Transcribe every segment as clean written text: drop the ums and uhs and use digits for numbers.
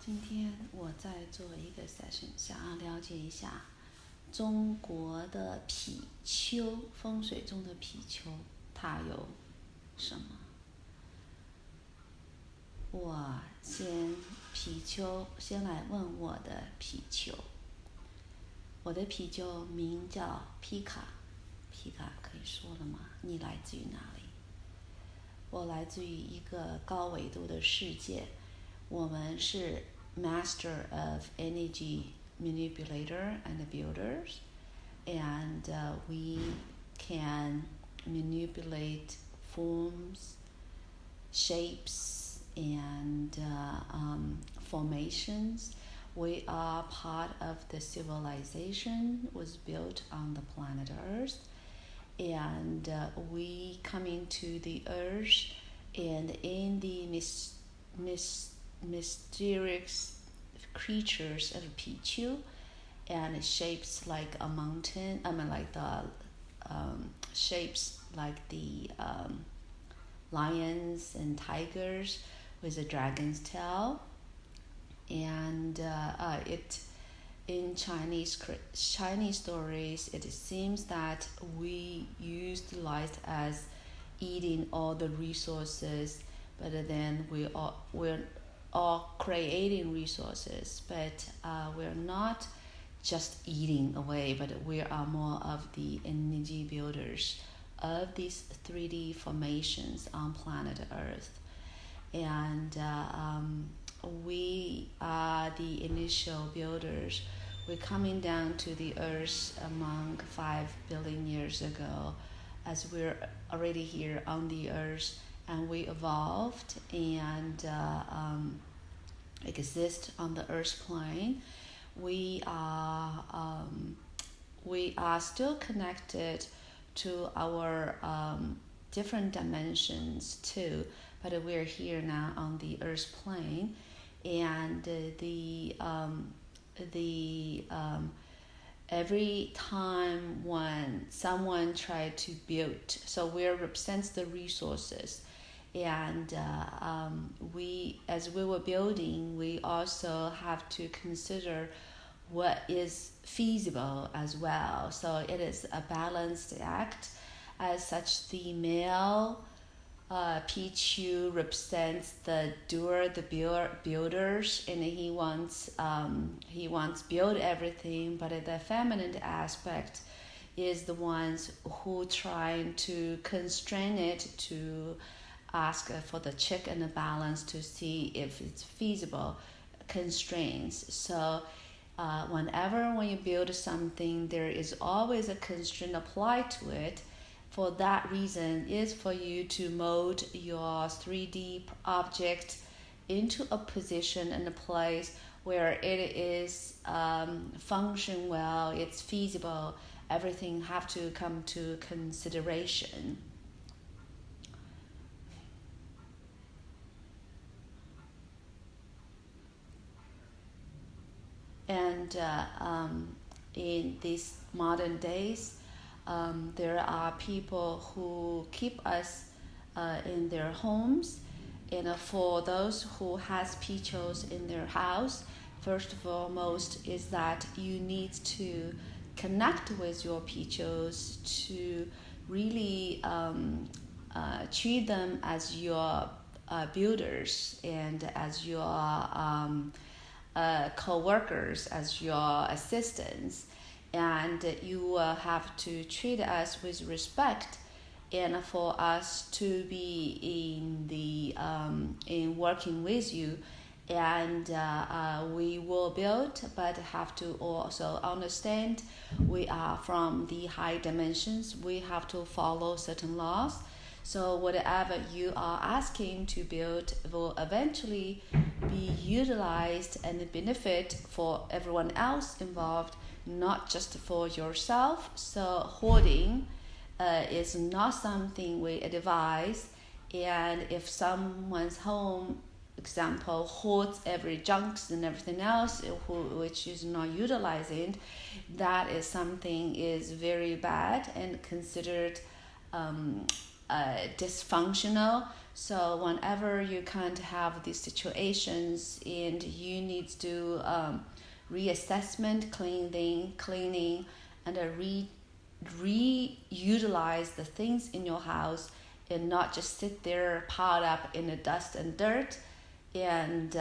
今天我在做一个 session， 想要了解一下中国的貔貅，风水中的貔貅，它有什么？我先来问我的貔貅。我的貔貅名叫皮卡，皮卡可以说了吗？你来自于哪里？我来自于一个高纬度的世界。我们是 Master of Energy Manipulator and Builders, and we can manipulate forms, shapes, and formations. We are part of the civilization was built on the planet Earth, and we come into the Earth, and in the mysterious creatures of PiQiu, and shapes like a mountain. Shapes like the lions and tigers with a dragon's tail, and it in Chinese stories, it seems that we utilized as eating all the resources, but then we're all creating resources, but we're not just eating away, but we are more of the energy builders of these 3D formations on planet Earth. And we are the initial builders. We're coming down to the Earth among 5 billion years ago, as we're already here on the Earth, and we evolved and exist on the Earth plane. We are still connected to our different dimensions too, but we're here now on the Earth plane, and every time when someone tried to build, so we represents the resources, and as we were building, we also have to consider what is feasible as well. So it is a balanced act. As such, the male PiQiu represents the doer, the builders, and he wants build everything. But the feminine aspect is the ones who trying to constrain it, to ask for the check and the balance to see if it's feasible constraints. So when you build something, there is always a constraint applied to it. For that reason is for you to mold your 3D object into a position and a place where it is function well, it's feasible, everything have to come to consideration. And in these modern days, there are people who keep us in their homes, and for those who has PiQius in their house, first of all, most is that you need to connect with your PiQius to really treat them as your builders and as your co-workers, as your assistants, and you have to treat us with respect, and for us to be in working with you, and we will build, but have to also understand we are from the high dimensions. We have to follow certain laws. So whatever you are asking to build will eventually be utilized and benefit for everyone else involved, not just for yourself. So hoarding is not something we advise. And if someone's home, example, hoards every junks and everything else, which is not utilizing, that is something is very bad and considered dysfunctional. So whenever you can't have these situations and you need to do reassessment, cleaning, and reutilize the things in your house and not just sit there piled up in the dust and dirt. And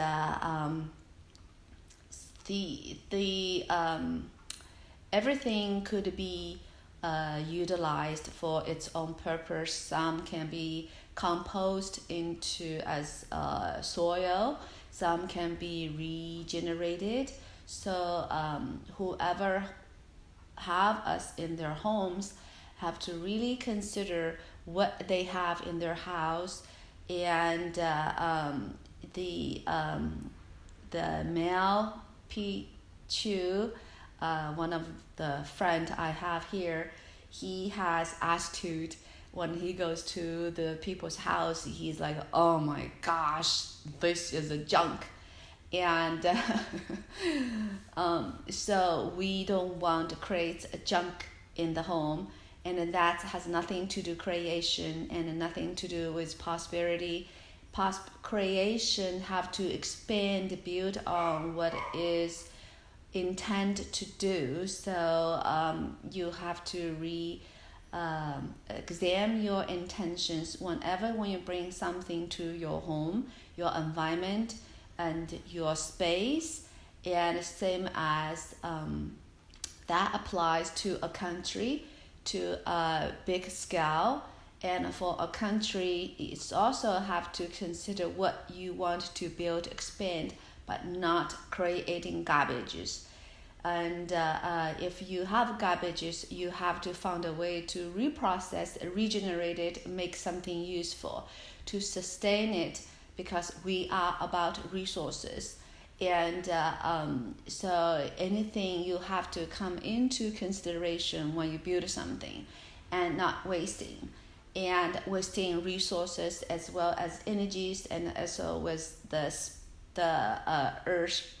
everything could be utilized for its own purpose. Some can be composed into as soil. Some can be regenerated. So whoever have us in their homes have to really consider what they have in their house. And the male PiQiu, one of the friend I have here, he has attitude. When he goes to the people's house, he's like, oh my gosh, this is a junk. And so we don't want to create a junk in the home, and that has nothing to do creation and nothing to do with prosperity. Creation have to expand, build on what is intended to do. So you have to examine your intentions when you bring something to your home, your environment, and your space. And same as that applies to a country, to a big scale. And for a country, it's also have to consider what you want to build, expand, but not creating garbages. And if you have garbages, you have to find a way to reprocess, regenerate it, make something useful to sustain it, because we are about resources. And so anything you have to come into consideration when you build something, and not wasting resources as well as energies, and also with the earth.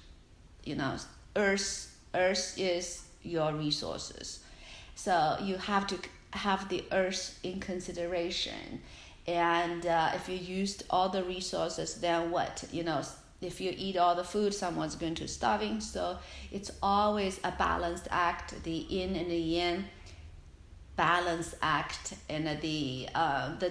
Earth is your resources, so you have to have the earth in consideration. And if you used all the resources, then what? If you eat all the food, someone's going to starving. So it's always a balanced act, the yin and the yang balance act, and the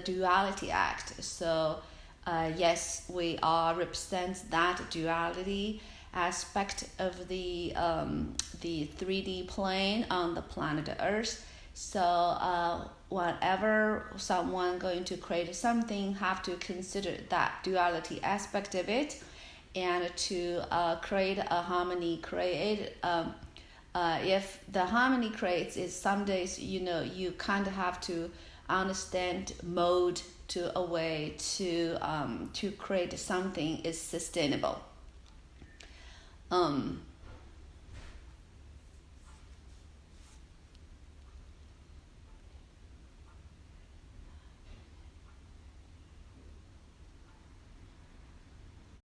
duality act. So yes, we all represent that duality aspect of the 3D plane on the planet Earth. So whenever someone going to create something, have to consider that duality aspect of it, and to create a harmony. If the harmony creates is some days, you kind of have to understand mode to a way to create something is sustainable.